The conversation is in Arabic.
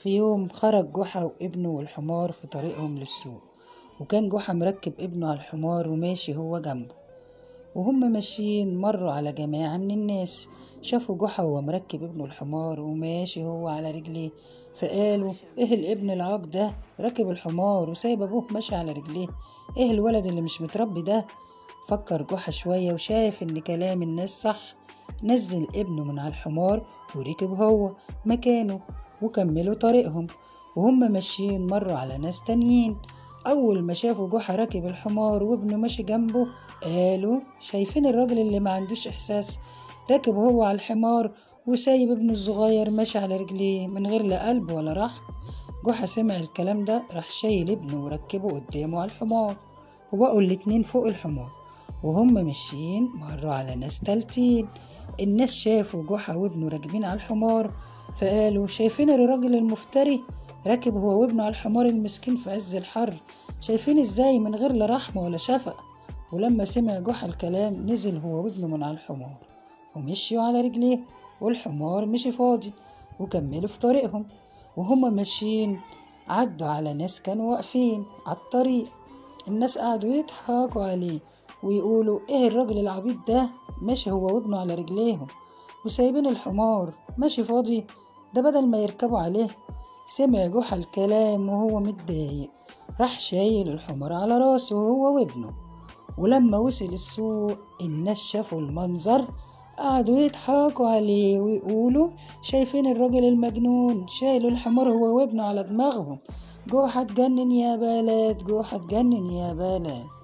في يوم خرج جحا وابنه والحمار في طريقهم للسوق، وكان جحا مركب ابنه على الحمار وماشي هو جنبه. وهم ماشيين مروا على جماعة من الناس، شافوا جحا وهو مركب ابنه الحمار وماشي هو على رجليه، فقالوا ايه الابن العاق ده راكب الحمار وسايب ابوه ماشي على رجليه؟ ايه الولد اللي مش متربي ده؟ فكر جحا شوية وشاف ان كلام الناس صح، نزل ابنه من على الحمار وركب هو مكانه وكملوا طريقهم. وهم ماشيين مروا على ناس تانيين، أول ما شافوا جحا راكب الحمار وابنه ماشي جنبه قالوا شايفين الراجل اللي ما عندوش إحساس راكب هو على الحمار وسايب ابنه الصغير ماشي على رجليه من غير لا قلب ولا رحم. جحا سمع الكلام ده راح شايل ابنه وركبه قدامه على الحمار، وبقوا الاتنين فوق الحمار. وهم ماشيين مروا على ناس تالتين، الناس شافوا جحا وابنه راكبين على الحمار فقالوا شايفين الراجل المفتري راكب هو وابنه على الحمار المسكين في عز الحر، شايفين ازاي من غير لا رحمة ولا شفقة. ولما سمع جحا الكلام نزل هو وابنه من على الحمار ومشيوا على رجليه، والحمار مشي فاضي وكملوا في طريقهم. وهم ماشيين عدوا على ناس كانوا واقفين على الطريق، الناس قعدوا يضحكوا عليه ويقولوا ايه الراجل العبيط ده ماشي هو وابنه على رجليهم وسايبين الحمار ماشي فاضي، ده بدل ما يركبوا عليه. سمع جحا الكلام وهو متضايق، راح شايل الحمار على راسه هو وابنه. ولما وصل السوق الناس شافوا المنظر قعدوا يضحكوا عليه ويقولوا شايفين الراجل المجنون شايلوا الحمار هو وابنه على دماغهم. جحا اتجنن يا بلد، جحا اتجنن يا بلد.